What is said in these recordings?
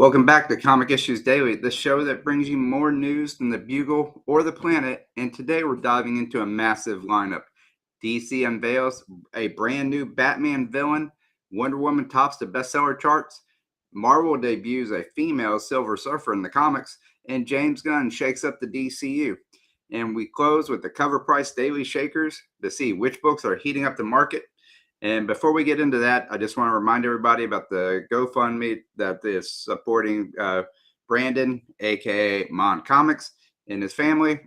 Welcome back to Comic Issues Daily, the show that brings you more news than the Bugle or the Planet. And today we're diving into a massive lineup. DC unveils a brand new Batman villain. Wonder Woman tops the bestseller charts. Marvel debuts a female Silver Surfer in the comics. And James Gunn shakes up the DCU. And we close with the CovrPrice Daily Shakers to see which books are heating up the market. And before we get into that, I just want to remind everybody about the GoFundMe that is supporting Brandon, aka Mon Comics, and his family,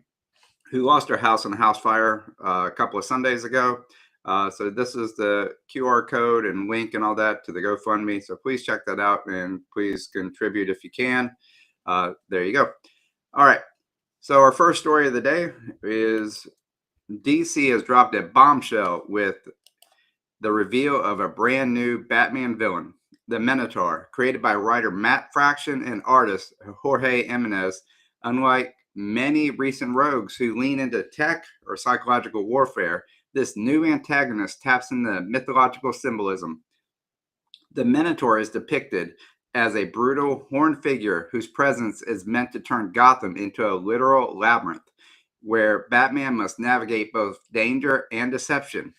who lost their house in a house fire a couple of Sundays ago. So this is the QR code and link and all that to the GoFundMe. So please check that out and please contribute if you can. There you go. All right. So our first story of the day is DC has dropped a bombshell with the reveal of a brand new Batman villain, the Minotaur, created by writer Matt Fraction and artist Jorge Jimenez. Unlike many recent rogues who lean into tech or psychological warfare, this new antagonist taps into mythological symbolism. The Minotaur is depicted as a brutal, horned figure whose presence is meant to turn Gotham into a literal labyrinth, where Batman must navigate both danger and deception.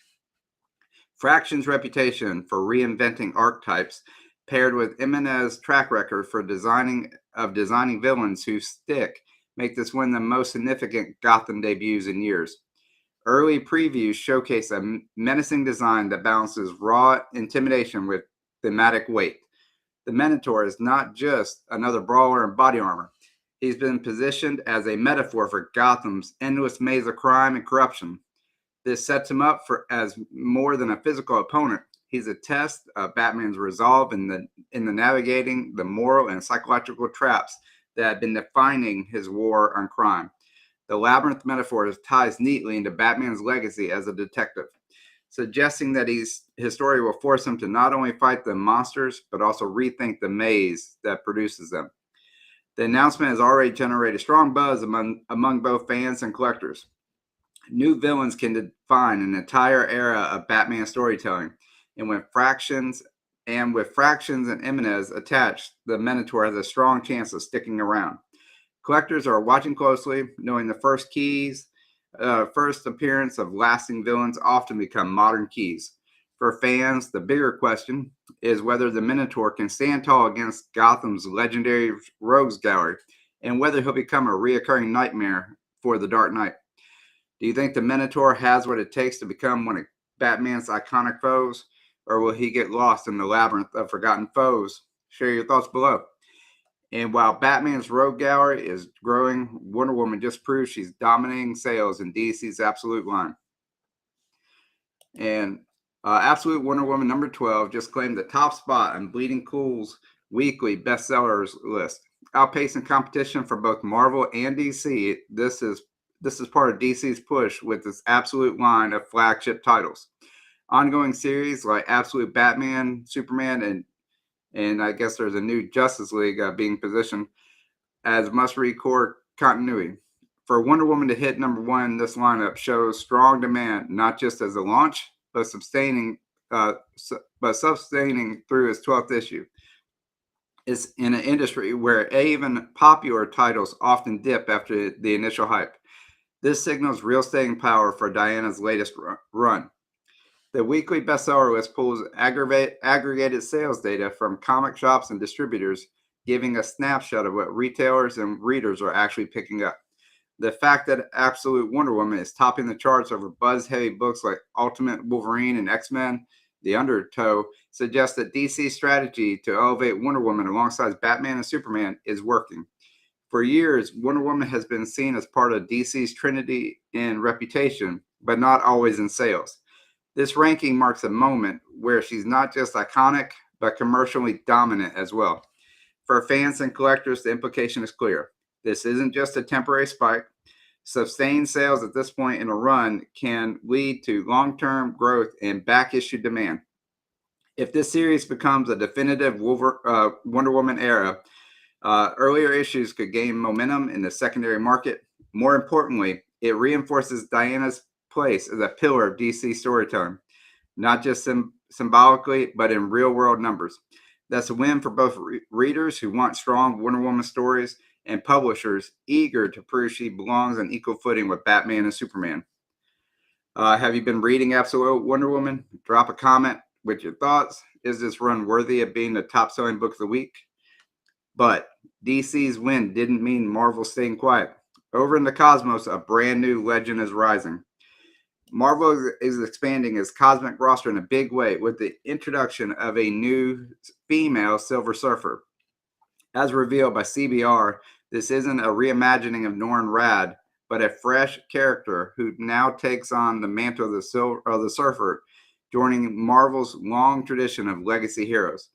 Fraction's reputation for reinventing archetypes, paired with Jimenez's track record for designing villains who stick, make this one of the most significant Gotham debuts in years. Early previews showcase a menacing design that balances raw intimidation with thematic weight. The Minotaur is not just another brawler in body armor. He's been positioned as a metaphor for Gotham's endless maze of crime and corruption. This sets him up as more than a physical opponent. He's a test of Batman's resolve in the navigating the moral and psychological traps that have been defining his war on crime. The labyrinth metaphor ties neatly into Batman's legacy as a detective, suggesting that his story will force him to not only fight the monsters, but also rethink the maze that produces them. The announcement has already generated strong buzz among both fans and collectors. New villains can define an entire era of Batman storytelling, and with Fractions and Jimenez attached, the Minotaur has a strong chance of sticking around. Collectors are watching closely, knowing the first appearance of lasting villains often become modern keys. For fans, the bigger question is whether the Minotaur can stand tall against Gotham's legendary rogues gallery, and whether he'll become a reoccurring nightmare for the Dark Knight. Do you think the Minotaur has what it takes to become one of Batman's iconic foes, or will he get lost in the labyrinth of forgotten foes? Share your thoughts below. And while Batman's rogue gallery is growing, Wonder Woman just proved she's dominating sales in DC's Absolute line. And Absolute Wonder Woman number 12 just claimed the top spot on Bleeding Cool's weekly bestsellers list, outpacing competition for both Marvel and DC. This is part of DC's push with this Absolute line of flagship titles. Ongoing series like Absolute Batman, Superman, and I guess there's a new Justice League being positioned as must-read core continuity. For Wonder Woman to hit number one, this lineup shows strong demand, not just as a launch, but sustaining through its 12th issue. It's in an industry where even popular titles often dip after the initial hype. This signals real staying power for Diana's latest run. The weekly bestseller list pulls aggregated sales data from comic shops and distributors, giving a snapshot of what retailers and readers are actually picking up. The fact that Absolute Wonder Woman is topping the charts over buzz-heavy books like Ultimate Wolverine and X-Men, The Undertow, suggests that DC's strategy to elevate Wonder Woman alongside Batman and Superman is working. For years, Wonder Woman has been seen as part of DC's trinity in reputation, but not always in sales. This ranking marks a moment where she's not just iconic, but commercially dominant as well. For fans and collectors, the implication is clear. This isn't just a temporary spike. Sustained sales at this point in a run can lead to long-term growth and back-issue demand. If this series becomes a definitive Wonder Woman era, earlier issues could gain momentum in the secondary market. More importantly, it reinforces Diana's place as a pillar of DC storytelling, not just symbolically, but in real-world numbers. That's a win for both readers who want strong Wonder Woman stories and publishers eager to prove she belongs on equal footing with Batman and Superman. Have you been reading Absolute Wonder Woman? Drop a comment with your thoughts. Is this run worthy of being the top selling book of the week? But DC's win didn't mean Marvel staying quiet. Over in the cosmos, a brand new legend is rising. Marvel is expanding its cosmic roster in a big way with the introduction of a new female Silver Surfer. As revealed by CBR, this isn't a reimagining of Norrin Radd, but a fresh character who now takes on the mantle of the Surfer, joining Marvel's long tradition of legacy heroes.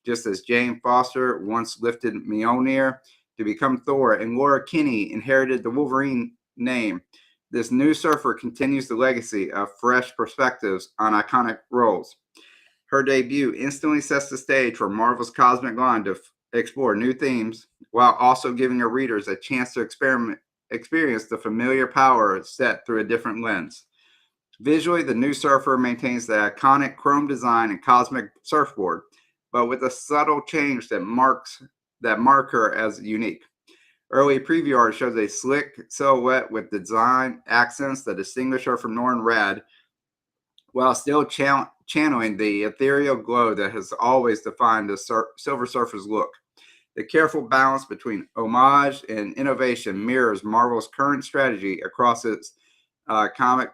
Just as Jane Foster once lifted Mjolnir to become Thor and Laura Kinney inherited the Wolverine name, this new Surfer continues the legacy of fresh perspectives on iconic roles. Her debut instantly sets the stage for Marvel's cosmic line to explore new themes while also giving her readers a chance to experience the familiar power set through a different lens. Visually, the new Surfer maintains the iconic chrome design and cosmic surfboard, but with a subtle change that mark her as unique. Early preview art shows a slick silhouette with design accents that distinguish her from Norrin Radd, while still channeling the ethereal glow that has always defined the Silver Surfer's look. The careful balance between homage and innovation mirrors Marvel's current strategy across its comics,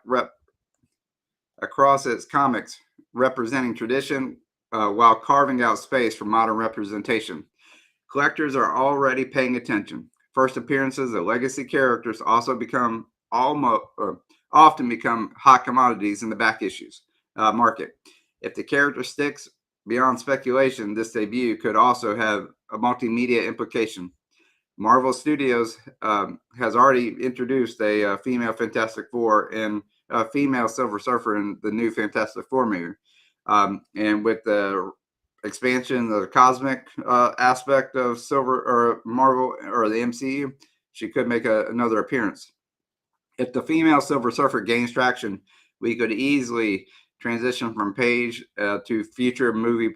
representing tradition while carving out space for modern representation. Collectors are already paying attention. First appearances of legacy characters also often become hot commodities in the back issues market. If the character sticks beyond speculation, this debut could also have a multimedia implication. Marvel Studios has already introduced a female Fantastic Four and a female Silver Surfer in the new Fantastic Four movie. And with the expansion of the cosmic aspect of Silver or Marvel or the MCU, she could make another appearance. If the female Silver Surfer gains traction, we could easily transition from page to future movie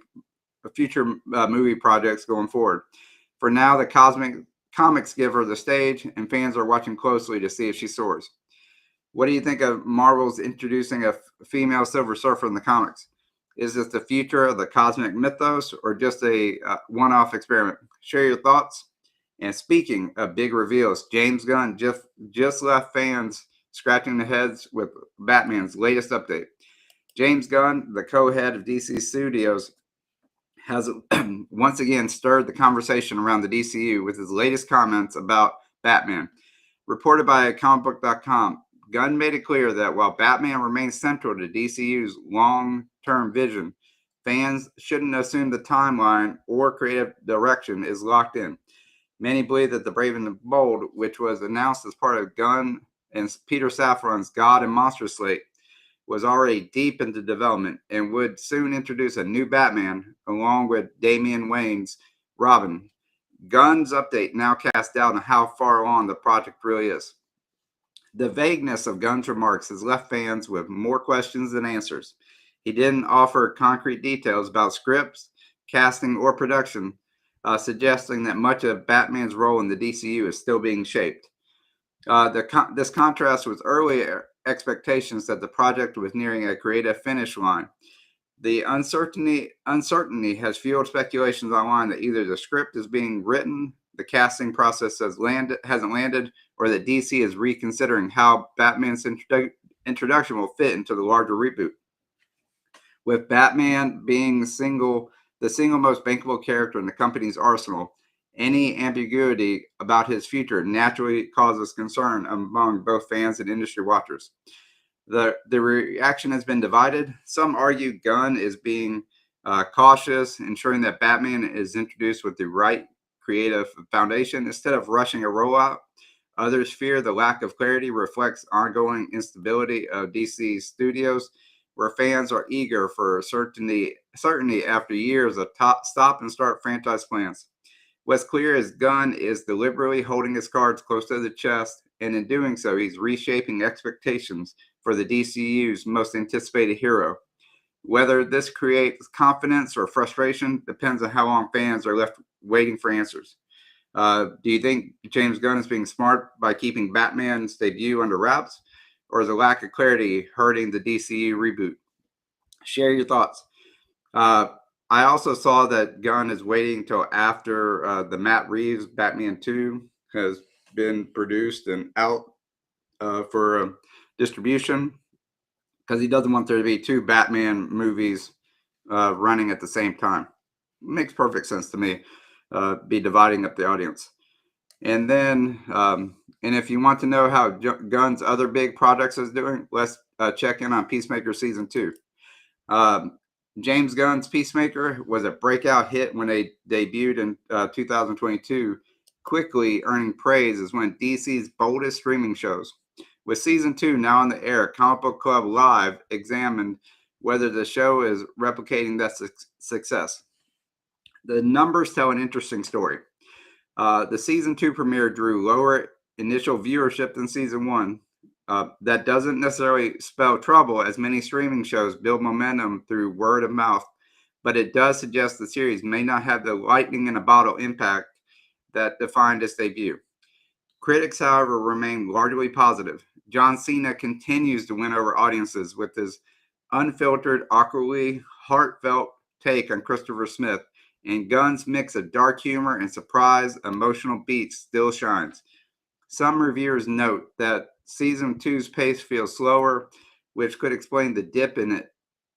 projects going forward. For now, the comics give her the stage, and fans are watching closely to see if she soars. What do you think of Marvel's introducing a female Silver Surfer in the comics? Is this the future of the cosmic mythos or just a one-off experiment? Share your thoughts. And speaking of big reveals, James Gunn just left fans scratching their heads with Batman's latest update. James Gunn, the co-head of DC Studios, has once again stirred the conversation around the DCU with his latest comments about Batman. Reported by comicbook.com, Gunn made it clear that while Batman remains central to DCU's long-term vision, fans shouldn't assume the timeline or creative direction is locked in. Many believe that The Brave and the Bold, which was announced as part of Gunn and Peter Safran's God and Monster slate, was already deep into development and would soon introduce a new Batman along with Damian Wayne's Robin. Gunn's update now casts doubt on how far along the project really is. The vagueness of Gunn's remarks has left fans with more questions than answers. He didn't offer concrete details about scripts, casting, or production, suggesting that much of Batman's role in the DCU is still being shaped. This contrasts with earlier expectations that the project was nearing a creative finish line. The uncertainty has fueled speculations online that either the script is being written, the casting process hasn't landed, or that DC is reconsidering how Batman's introduction will fit into the larger reboot. With Batman being the single most bankable character in the company's arsenal, any ambiguity about his future naturally causes concern among both fans and industry watchers. The reaction has been divided. Some argue Gunn is being cautious, ensuring that Batman is introduced with the right creative foundation instead of rushing a rollout. Others fear the lack of clarity reflects ongoing instability of DC Studios, where fans are eager for certainty after years of stop and start franchise plans. What's clear is Gunn is deliberately holding his cards close to the chest, and in doing so, he's reshaping expectations for the DCU's most anticipated hero. Whether this creates confidence or frustration depends on how long fans are left waiting for answers. Do you think James Gunn is being smart by keeping Batman's debut under wraps, or is a lack of clarity hurting the DCU reboot? Share your thoughts. Uh, I also saw that Gunn is waiting until after the Matt Reeves Batman 2 has been produced and out for distribution, because he doesn't want there to be two Batman movies running at the same time. Makes perfect sense to me. Be dividing up the audience. And then, and if you want to know how Gunn's other big projects is doing, let's check in on Peacemaker season 2. James Gunn's Peacemaker was a breakout hit when they debuted in 2022, quickly earning praise as one of DC's boldest streaming shows. With season 2 now on the air, Comic Book Club Live examined whether the show is replicating that success. The numbers tell an interesting story. The season 2 premiere drew lower initial viewership than season 1. That doesn't necessarily spell trouble, as many streaming shows build momentum through word of mouth, but it does suggest the series may not have the lightning in a bottle impact that defined its debut. Critics, however, remain largely positive. John Cena continues to win over audiences with his unfiltered, awkwardly heartfelt take on Christopher Smith, and Gunn's mix of dark humor and surprise, emotional beats still shines. Some reviewers note that season 2's pace feels slower, which could explain the dip in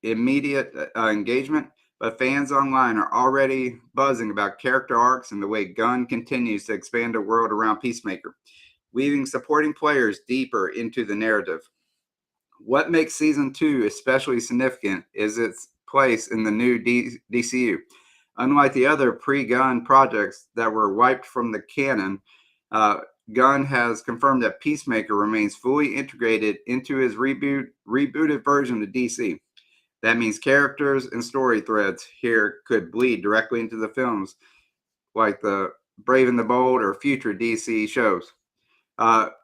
immediate engagement, but fans online are already buzzing about character arcs and the way Gunn continues to expand the world around Peacemaker, weaving supporting players deeper into the narrative. What makes season 2 especially significant is its place in the new DCU. Unlike the other pre-Gunn projects that were wiped from the canon, Gunn has confirmed that Peacemaker remains fully integrated into his rebooted version of DC. That means characters and story threads here could bleed directly into the films, like the Brave and the Bold or future DC shows.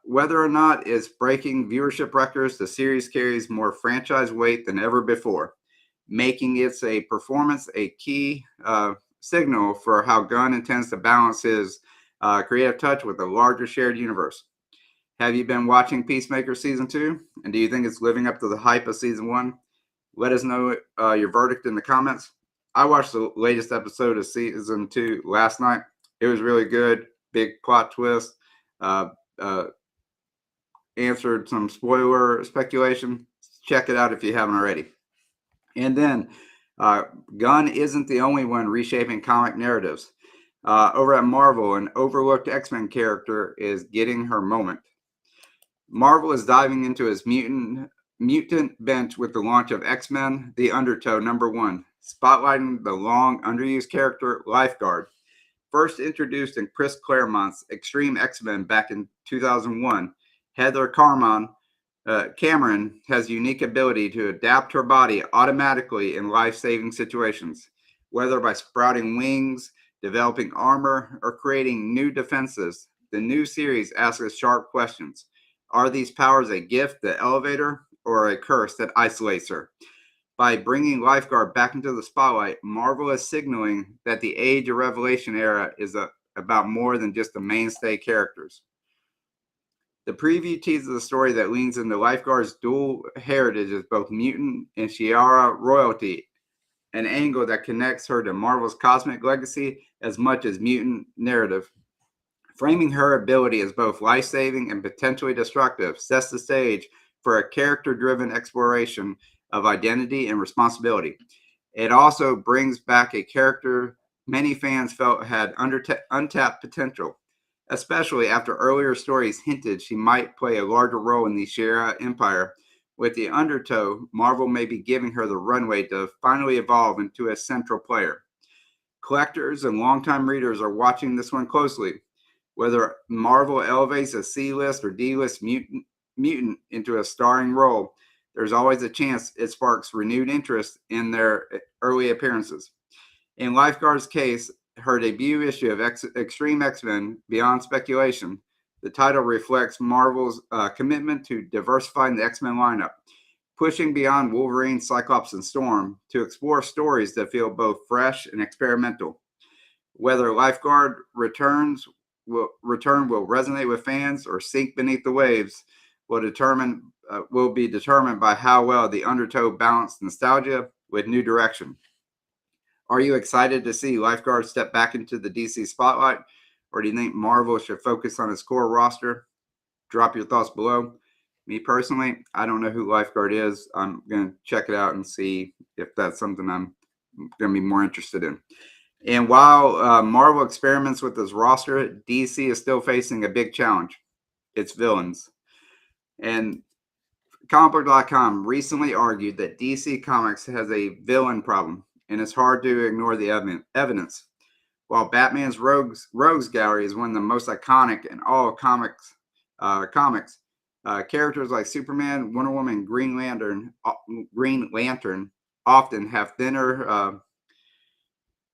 Whether or not it's breaking viewership records, the series carries more franchise weight than ever before, making its a performance a key signal for how Gunn intends to balance his creative touch with a larger shared universe. Have you been watching Peacemaker season 2? And do you think it's living up to the hype of season 1? Let us know your verdict in the comments. I watched the latest episode of season 2 last night. It was really good. Big plot twist. Answered some spoiler speculation. Check it out if you haven't already. And then Gunn isn't the only one reshaping comic narratives. Over at Marvel, an overlooked X-Men character is getting her moment. Marvel is diving into his mutant bench with the launch of X-Men, the Undertow #1, spotlighting the long underused character Lifeguard. First introduced in Chris Claremont's Extreme X-Men back in 2001, Heather Cameron has unique ability to adapt her body automatically in life-saving situations, whether by sprouting wings, developing armor, or creating new defenses. The new series asks us sharp questions. Are these powers a gift that elevates her, or a curse that isolates her? By bringing Lifeguard back into the spotlight, Marvel is signaling that the Age of Revelation era is about more than just the mainstay characters. The preview teases a story that leans into Lifeguard's dual heritage as both mutant and Shi'ara royalty, an angle that connects her to Marvel's cosmic legacy as much as mutant narrative. Framing her ability as both life-saving and potentially destructive sets the stage for a character-driven exploration of identity and responsibility. It also brings back a character many fans felt had untapped potential, especially after earlier stories hinted she might play a larger role in the Shi'ara Empire. With the Undertow, Marvel may be giving her the runway to finally evolve into a central player. Collectors and longtime readers are watching this one closely. Whether Marvel elevates a C-list or D-list mutant into a starring role, there's always a chance it sparks renewed interest in their early appearances. In Lifeguard's case, her debut issue of Extreme X-Men, Beyond Speculation, the title reflects Marvel's commitment to diversifying the X-Men lineup. pushing beyond Wolverine, Cyclops, and Storm to explore stories that feel both fresh and experimental. Whether Lifeguard will resonate with fans or sink beneath the waves will be determined by how well the Undertow balanced nostalgia with new direction. Are you excited to see Lifeguard step back into the DC spotlight, or do you think Marvel should focus on its core roster? Drop your thoughts below. Me personally, I don't know who Lifeguard is. I'm going to check it out and see if that's something I'm going to be more interested in. And while Marvel experiments with this roster, DC is still facing a big challenge. Its villains. And comicbook.com recently argued that DC Comics has a villain problem, and it's hard to ignore the evidence. While Batman's Rogues Gallery is one of the most iconic in all comics, characters like Superman, Wonder Woman, Green Lantern often have thinner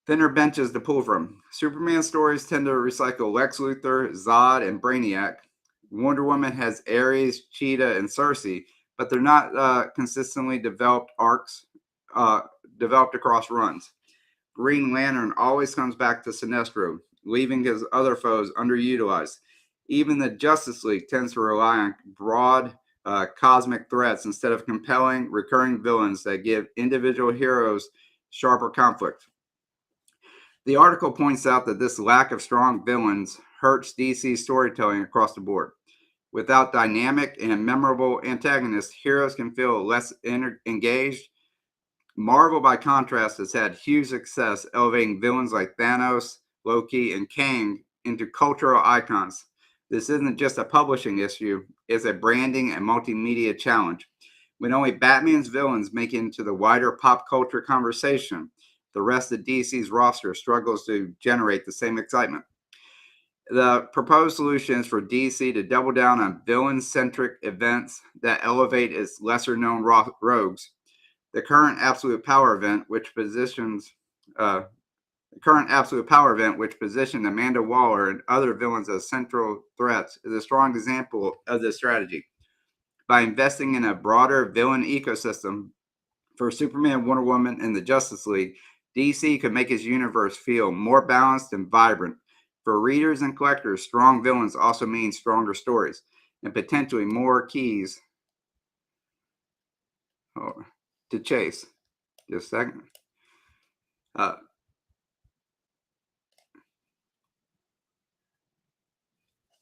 benches to pull from. Superman stories tend to recycle Lex Luthor, Zod, and Brainiac. Wonder Woman has Ares, Cheetah, and Cersei, but they're not consistently developed arcs developed across runs. Green Lantern always comes back to Sinestro, leaving his other foes underutilized. Even the Justice League tends to rely on broad cosmic threats instead of compelling recurring villains that give individual heroes sharper conflict. The article points out that this lack of strong villains hurts DC's storytelling across the board. Without dynamic and memorable antagonists, heroes can feel less engaged. Marvel, by contrast, has had huge success elevating villains like Thanos, Loki, and Kang into cultural icons. This isn't just a publishing issue, it's a branding and multimedia challenge. When only Batman's villains make it into the wider pop culture conversation, the rest of DC's roster struggles to generate the same excitement. The proposed solution is for DC to double down on villain-centric events that elevate its lesser-known rogues. The current Absolute Power event, which positioned Amanda Waller and other villains as central threats, is a strong example of this strategy. By investing in a broader villain ecosystem for Superman, Wonder Woman, and the Justice League, DC could make its universe feel more balanced and vibrant. For readers and collectors, strong villains also mean stronger stories and potentially more keys to chase. Just a second.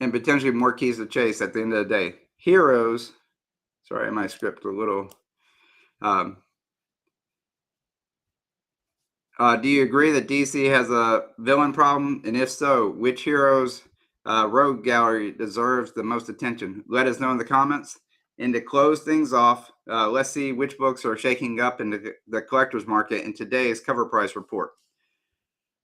And potentially more keys to chase at the end of the day. Heroes, sorry, my script a little. Do you agree that DC has a villain problem? And if so, which heroes rogue gallery deserves the most attention? Let us know in the comments. And to close things off, let's see which books are shaking up in the collector's market in today's cover price report.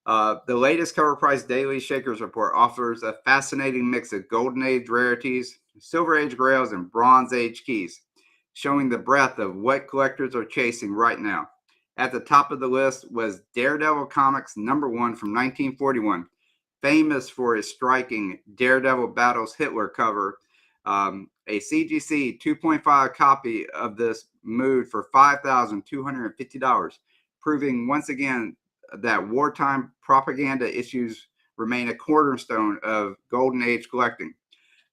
The latest CovrPrice Daily Shakers report offers a fascinating mix of Golden Age rarities, Silver Age grails, and Bronze Age keys, showing the breadth of what collectors are chasing right now. At the top of the list was Daredevil Comics #1 from 1941, famous for his striking Daredevil Battles Hitler cover. A CGC 2.5 copy of this moved for $5,250, proving once again that wartime propaganda issues remain a cornerstone of Golden Age collecting.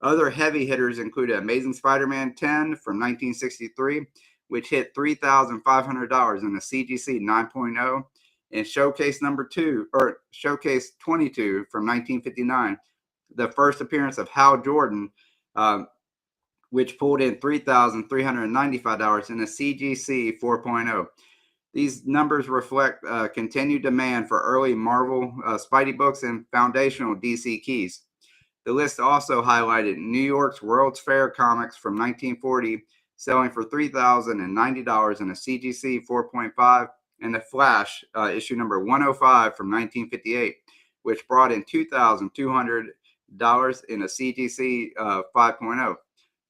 Other heavy hitters included Amazing Spider-Man 10 from 1963, which hit $3,500 in a CGC 9.0, and Showcase 22 from 1959, the first appearance of Hal Jordan, which pulled in $3,395 in a CGC 4.0. These numbers reflect continued demand for early Marvel Spidey books and foundational DC keys. The list also highlighted New York's World's Fair comics from 1940, selling for $3,090 in a CGC 4.5, and The Flash, issue number 105 from 1958, which brought in $2,200 in a CGC 5.0.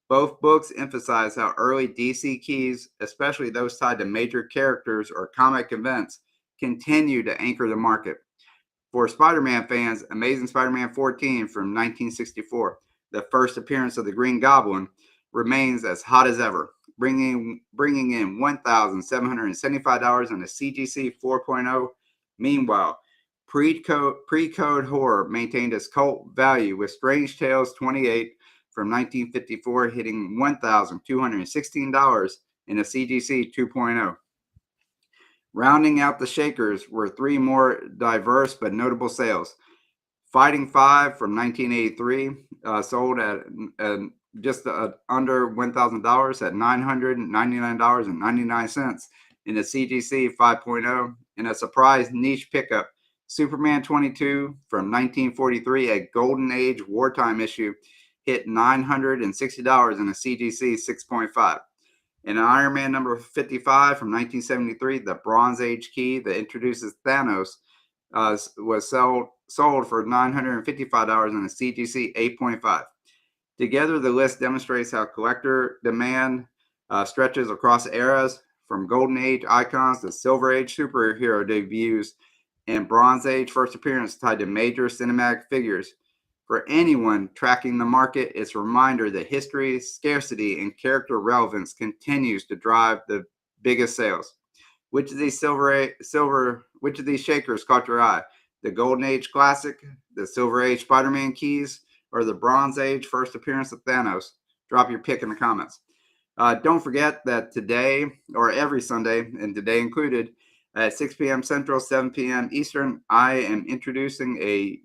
Both books emphasize how early DC keys, especially those tied to major characters or comic events, continue to anchor the market. For Spider-Man fans, Amazing Spider-Man 14 from 1964, the first appearance of the Green Goblin, remains as hot as ever. bringing in $1,775 on the CGC 4.0. Meanwhile, pre-code horror maintained its cult value with Strange Tales 28 from 1954 hitting $1,216 in a CGC 2.0. Rounding out the Shakers were three more diverse but notable sales. Fighting 5 from 1983 sold at just under $1,000 at $999.99 in a CGC 5.0. And a surprise niche pickup, Superman 22 from 1943, a Golden Age wartime issue, hit $960 in a CGC 6.5. And Iron Man number 55 from 1973, the Bronze Age key that introduces Thanos, was sold for $955 in a CGC 8.5. Together, the list demonstrates how collector demand stretches across eras, from Golden Age icons to Silver Age superhero debuts and Bronze Age first appearance tied to major cinematic figures. For anyone tracking the market, it's a reminder that history, scarcity, and character relevance continues to drive the biggest sales. Which of these Shakers caught your eye? The Golden Age classic, the Silver Age Spider-Man keys, or the Bronze Age first appearance of Thanos? Drop your pick in the comments. Don't forget that today, or every Sunday, and today included, at 6 p.m. Central, 7 p.m. Eastern, I am introducing a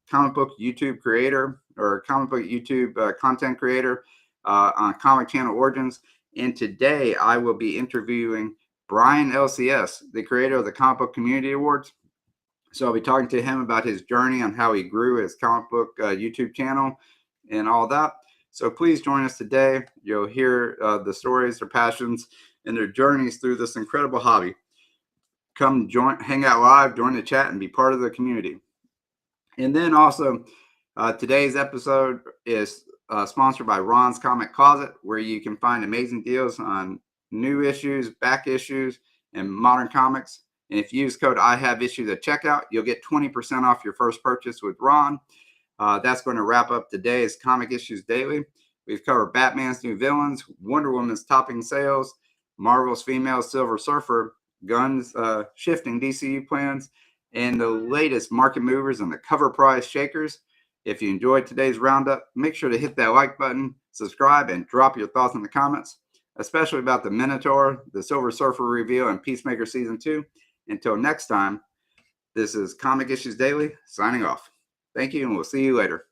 comic book YouTube creator or comic book YouTube content creator on Comic Channel Origins. And today I will be interviewing Brian LCS, the creator of the Comic Book Community Awards. So I'll be talking to him about his journey on how he grew his comic book YouTube channel and all that. So please join us today. You'll hear the stories, their passions, and their journeys through this incredible hobby. Come hang out live, join the chat, and be part of the community. And then also, today's episode is sponsored by Ron's Comic Closet, where you can find amazing deals on new issues, back issues, and modern comics. And if you use code IHaveIssues at checkout, you'll get 20% off your first purchase with Ron. That's going to wrap up today's Comic Issues Daily. We've covered Batman's new villains, Wonder Woman's topping sales, Marvel's female Silver Surfer, Gunn's shifting DCU plans, and the latest market movers on the CovrPrice Shakers. If you enjoyed today's roundup, make sure to hit that like button, subscribe, and drop your thoughts in the comments, especially about the Minotaur, the Silver Surfer reveal, and Peacemaker Season 2. Until next time, this is Comic Issues Daily, signing off. Thank you, and we'll see you later.